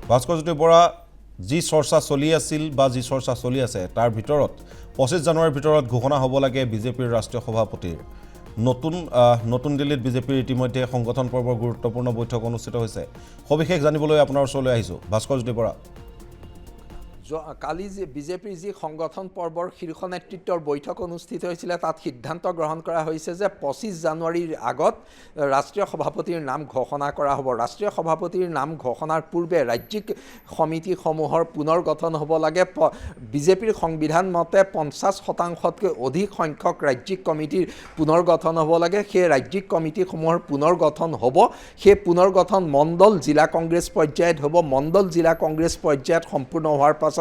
ভাস্কৰজ্যোতি বৰা যি চৰ্চা চলি আছিল বা যি চৰ্চা চলি আছে তাৰ ভিতৰত 25 জানুৱাৰীৰ ভিতৰত ঘোষণা হ'ব লাগে বিজেপিৰ ৰাষ্ট্ৰীয় সভাপতিৰ নতুন দিল্লীত বিজেপিৰ ইতিমধ্যে সংগঠন পৰ্বৰ গুৰুত্বপূৰ্ণ বৈঠক অনুষ্ঠিত হৈছে সবিশেষ জানিবলৈ আপোনাৰ ওচৰলৈ আহিছো ভাস্কৰজ্যোতি বৰা কালি যে বিজেপিৰ যি সংগঠন পৰ্বৰ শীৰ্ষ নেতৃত্বৰ বৈঠক অনুষ্ঠিত হৈছিল তাত সিদ্ধান্ত গ্ৰহণ কৰা হৈছে যে 25 জানুৱাৰীৰ আগত ৰাষ্ট্ৰীয় সভাপতিৰ নাম ঘোষণা কৰা হ'ব ৰাষ্ট্ৰীয় সভাপতিৰ নাম ঘোষণাৰ পূৰ্বে ৰাজ্যিক সমিতিসমূহৰ পুনৰ গঠন হ'ব লাগে বিজেপিৰ সংবিধান মতে 50%তকৈ অধিক সংখ্যক ৰাজ্যিক কমিটিৰ পুনৰ গঠন হ'ব লাগে সেই ৰাজ্যিক কমিটিসমূহৰ পুনৰ গঠন হ'ব সেই পুনৰ গঠন মণ্ডল জিলা কংগ্ৰেছ পৰ্যায়ত হ'ব মণ্ডল জিলা কংগ্ৰেছ পৰ্যায়ত সম্পূৰ্ণ হোৱাৰ পাছতে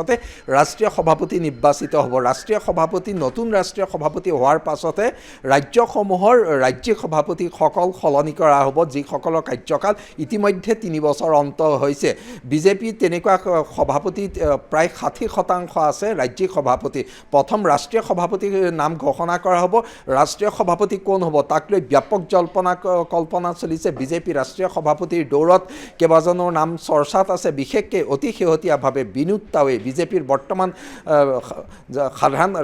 ৰাষ্ট্ৰীয় সভাপতি নিৰ্বাচিত হ'ব ৰাষ্ট্ৰীয় সভাপতি নতুন ৰাষ্ট্ৰীয় সভাপতি হোৱাৰ পাছতে ৰাজ্যসমূহৰ ৰাজ্যিক সভাপতিসকল সলনি কৰা হ'ব যিসকলৰ কাৰ্যকাল ইতিমধ্যে 3 বছৰ অন্ত হৈছে বিজেপি তেনেকুৱা সভাপতি প্ৰায় 60% আছে ৰাজ্যিক সভাপতি প্ৰথম ৰাষ্ট্ৰীয় সভাপতিৰ নাম ঘোষণা কৰা হ'ব ৰাষ্ট্ৰীয় সভাপতি কোন হ'ব তাক লৈ ব্যাপক কল্পনা চলিছে বিজেপি ৰাষ্ট্ৰীয় সভাপতিৰ দৌৰত কেইবাজনৰ নাম চৰ্চাত আছে বিশেষকৈ অতি শেহতীয়াভাৱে বিনোদ তাৱে বিজেপিৰ বৰ্তমান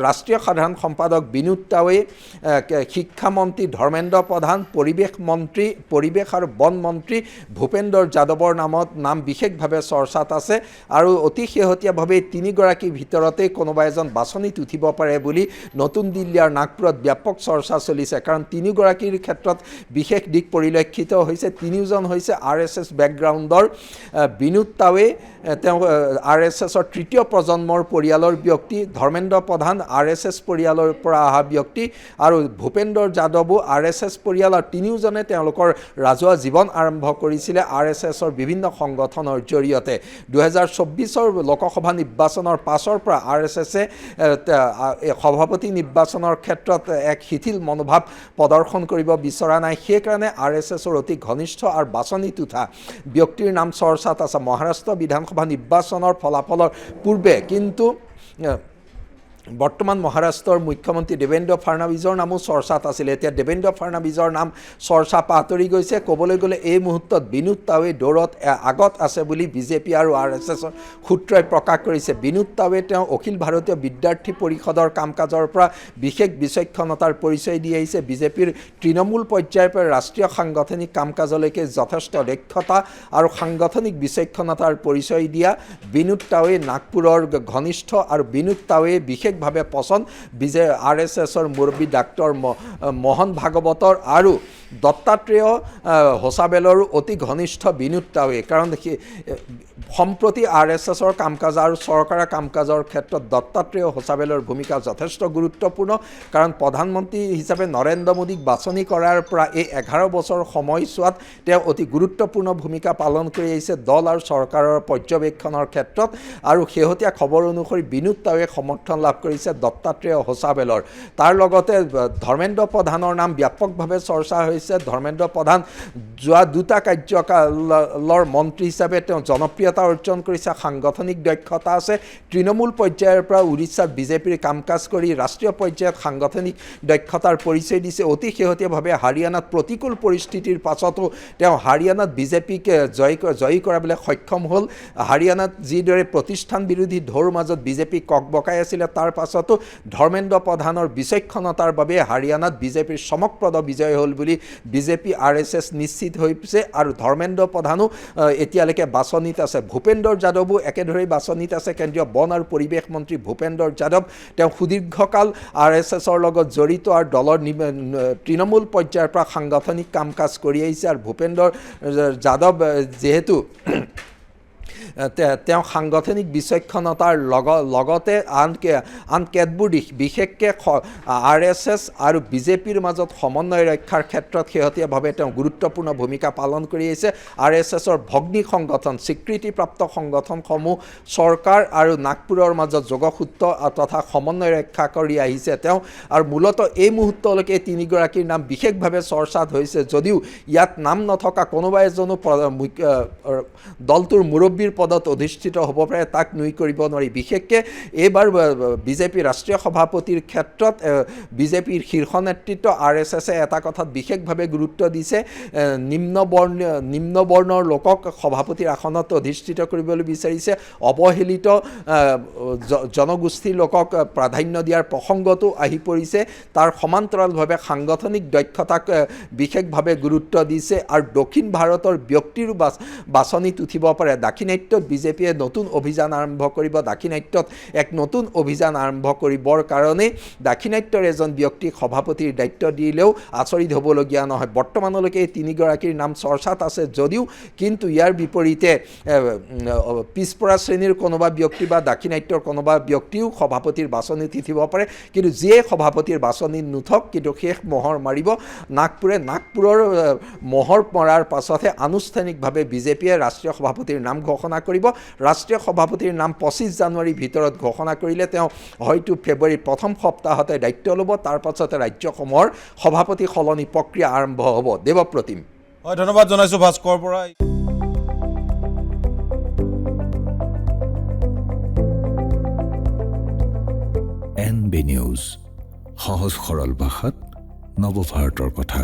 ৰাষ্ট্ৰীয় সাধাৰণ সম্পাদক বিনোদ তাৱে শিক্ষামন্ত্ৰী ধৰ্মেন্দ্ৰ প্ৰধান পৰিৱেশ আৰু বন মন্ত্ৰী ভূপেন্দ্ৰ যাদৱৰ নাম বিশেষভাৱে চৰ্চাত আছে আৰু অতি শেহতীয়াভাৱে 3গৰাকীৰ ভিতৰতে কোনোবা এজন বাছনিত উঠিব পাৰে বুলি নতুন দিল্লী আৰু নাগপুৰত ব্যাপক চৰ্চা চলিছে কাৰণ 3গৰাকীৰ ক্ষেত্ৰত বিশেষ দিশ পৰিলক্ষিত হৈছে 3জন হৈছে RSS বেকগ্ৰাউণ্ডৰ বিনোদ তাৱে তেওঁ RSSৰ তৃতীয় প্ৰজন্মৰ পৰিয়ালৰ ব্যক্তি ধৰ্মেন্দ্ৰ প্ৰধান RSS পৰিয়ালৰ পৰা অহা ব্যক্তি আৰু ভূপেন্দ্ৰ যাদৱো RSS পৰিয়ালৰ 3জনে তেওঁলোকৰ ৰাজহুৱা জীৱন আৰম্ভ কৰিছিলে RSSৰ বিভিন্ন সংগঠনৰ জৰিয়তে 2024ৰ লোকসভা নিৰ্বাচনৰ পাছৰ পৰা RSSে সভাপতি নিৰ্বাচনৰ ক্ষেত্ৰত এক শিথিল মনোভাৱ প্ৰদৰ্শন কৰিব বিচৰা নাই সেইকাৰণে RSSৰ অতি ঘনিষ্ঠ আৰু বাছনিত উঠা ব্যক্তিৰ নাম চৰ্চাত আছে মহাৰাষ্ট্ৰ বিধানসভা নিৰ্বাচনৰ ফলাফলৰ পূৰ্বে কিন্তু বৰ্তমান মহাৰাষ্ট্ৰৰ মুখ্যমন্ত্ৰী দেৱেন্দ্ৰ ফাডনৱিছৰ নামো চৰ্চাত আছিল এতিয়া দেৱেন্দ্ৰ ফাডনৱিছৰ নাম চৰ্চা পাতৰি গৈছে ক'বলৈ গ'লে এই মুহূৰ্তত বিনোদ তাৱে দৌৰত আগত আছে বুলি বিজেপি আৰু RSSৰ সূত্ৰই প্ৰকাশ কৰিছে বিনোদ তাৱে তেওঁ অখিল ভাৰতীয় বিদ্যাৰ্থী পৰিষদৰ কাম কাজৰ পৰা বিশেষ বিচক্ষণতাৰ পৰিচয় দি আহিছে বিজেপিৰ তৃণমূল পৰ্যায়ৰ পৰা ৰাষ্ট্ৰীয় সাংগঠনিক কাম কাজলৈকে যথেষ্ট দক্ষতা আৰু সাংগঠনিক বিচক্ষণতাৰ পৰিচয় দিয়া বিনোদ তাৱে নাগপুৰৰ ঘনিষ্ঠ আৰু বিনোদ তাৱে বিশেষভাৱে পছন্দ RSSৰ মুৰব্বী ডাক্তৰ মোহন ভাগৱতৰ আৰু দত্তাত্ৰেয় হোছাবেলৰ অতি ঘনিষ্ঠ বিনোদ তাৱে কাৰণ সম্প্ৰতি RSSৰ কাম কাজ আৰু চৰকাৰৰ কাম কাজৰ ক্ষেত্ৰত দত্তাত্ৰেয় হোছাবেলৰ ভূমিকা যথেষ্ট গুৰুত্বপূৰ্ণ কাৰণ প্ৰধানমন্ত্ৰী হিচাপে নৰেন্দ্ৰ মোদীক বাছনি কৰাৰ পৰা এই 11 বছৰ সময়ছোৱাত তেওঁ অতি গুৰুত্বপূৰ্ণ ভূমিকা পালন কৰি আহিছে দল আৰু চৰকাৰৰ পৰ্যবেক্ষণৰ ক্ষেত্ৰত আৰু শেহতীয়া খবৰ অনুসৰি বিনোদ তাৱে সমৰ্থন লাভ কৰিছে দত্তাত্ৰেয় হোছাবেলৰ তাৰ লগতে ধৰ্মেন্দ্ৰ প্ৰধানৰ নাম ব্যাপকভাৱে চৰ্চা হৈছে ধৰ্মেন্দ্ৰ প্ৰধান যোৱা 2টা কাৰ্যকালৰ মন্ত্ৰী হিচাপে তেওঁ জনপ্ৰিয়তা অৰ্জন কৰিছে সাংগঠনিক দক্ষতা আছে তৃণমূল পৰ্যায়ৰ পৰা উৰিষ্যাত বিজেপিৰ কাম কাজ কৰি ৰাষ্ট্ৰীয় পৰ্যায়ত সাংগঠনিক দক্ষতাৰ পৰিচয় দিছে অতি শেহতীয়াভাৱে হাৰিয়ানাত প্ৰতিকূল পৰিস্থিতিৰ পাছতো তেওঁ হাৰিয়ানাত বিজেপিক জয়ী কৰাবলৈ সক্ষম হ'ল হাৰিয়ানাত যিদৰে প্ৰতিষ্ঠান বিৰোধী ঢৌৰ মাজত বিজেপি ককবকাই আছিলে তাৰ পাছতো ধৰ্মেন্দ্ৰ প্ৰধানৰ বিচক্ষণতাৰ বাবে হাৰিয়ানাত বিজেপিৰ চমকপ্ৰদ বিজয় হ'ল বুলি বিজেপি RSS নিশ্চিত হৈছে আৰু ধৰ্মেন্দ্ৰ প্ৰধানো এতিয়ালৈকে বাছনিত আছে ভূপেন্দ্ৰ যাদৱো একেদৰেই বাছনিত আছে কেন্দ্ৰীয় বন আৰু পৰিৱেশ মন্ত্ৰী ভূপেন্দ্ৰ যাদৱ তেওঁ সুদীৰ্ঘকাল RSSৰ লগত জড়িত আৰু দলৰ তৃণমূল পৰ্যায়ৰ পৰা সাংগঠনিক কাম কাজ কৰি আহিছে আৰু ভূপেন্দ্ৰ যাদৱ যিহেতু তেওঁ সাংগঠনিক বিচক্ষণতাৰ লগতে আন কেতবোৰ দিশ বিশেষকৈ RSS আৰু বিজেপিৰ মাজত সমন্বয় ৰক্ষাৰ ক্ষেত্ৰত শেহতীয়াভাৱে তেওঁ গুৰুত্বপূৰ্ণ ভূমিকা পালন কৰি আহিছে RSSৰ ভগ্নী সংগঠন স্বীকৃতিপ্ৰাপ্ত সংগঠনসমূহ চৰকাৰ আৰু নাগপুৰৰ মাজত যোগসূত্ৰ তথা সমন্বয় ৰক্ষা কৰি আহিছে তেওঁ আৰু মূলতঃ এই মুহূৰ্তলৈকে 3গৰাকীৰ নাম বিশেষভাৱে চৰ্চাত হৈছে যদিও ইয়াত নাম নথকা কোনোবা এজনো দলটোৰ মুৰব্বীৰ পদত অধিষ্ঠিত হ'ব পাৰে তাক নুই কৰিব নোৱাৰি। বিশেষকৈ এইবাৰ বিজেপি ৰাষ্ট্ৰীয় সভাপতিৰ ক্ষেত্ৰত বিজেপিৰ শীৰ্ষ নেতৃত্ব RSSে এটা কথাত বিশেষভাৱে গুৰুত্ব দিছে, নিম্ন বৰ্ণৰ লোকক সভাপতিৰ আসনত অধিষ্ঠিত কৰিবলৈ বিচাৰিছে, অৱহেলিত জনগোষ্ঠীৰ লোকক প্ৰাধান্য দিয়াৰ প্ৰসংগটো আহি পৰিছে। তাৰ সমান্তৰালভাৱে সাংগঠনিক দক্ষতাক বিশেষভাৱে গুৰুত্ব দিছে আৰু দক্ষিণ ভাৰতৰ ব্যক্তিৰো বাছনিত উঠিব পাৰে। দাক্ষিণাত্যত বিজেপিয়ে নতুন অভিযান আৰম্ভ কৰিব। দাক্ষিণাত্যত এক নতুন অভিযান আৰম্ভ কৰিবৰ কাৰণে দাক্ষিণাত্যৰ এজন ব্যক্তিক সভাপতিৰ দায়িত্ব দিলেও আচৰিত হ'বলগীয়া নহয়। বৰ্তমানলৈকে এই তিনিগৰাকীৰ নাম চৰ্চাত আছে যদিও কিন্তু ইয়াৰ বিপৰীতে পিছপৰা শ্ৰেণীৰ কোনোবা ব্যক্তি বা দাক্ষিণাত্যৰ কোনোবা ব্যক্তিও সভাপতিৰ বাছনিত উঠিব পাৰে। কিন্তু যিয়ে সভাপতিৰ বাছনিত নুঠক কিন্তু শেষ মোহৰ মাৰিব নাগপুৰৰ মোহৰ মৰাৰ পাছতহে আনুষ্ঠানিকভাৱে বিজেপিয়ে ৰাষ্ট্ৰীয় সভাপতিৰ নাম ঘোষণা কৰিব। ৰাষ্ট্ৰীয় সভাপতিৰ নাম 25 জানুৱাৰীৰ ভিতৰত ঘোষণা কৰিলে তেওঁ হয়তো ফেব্ৰুৱাৰীৰ প্ৰথম সপ্তাহতে দায়িত্ব ল'ব। তাৰ পাছতে ৰাজ্যসমূহৰ সভাপতি সলনি প্ৰক্ৰিয়া আৰম্ভ হ'ব। দেৱপ্ৰতিম। হয়, ধন্যবাদ জনাইছোঁ ভাস্কৰ বৰা। NB নিউজ, সহজ সৰল ভাষাত নৱভাৰতৰ কথা।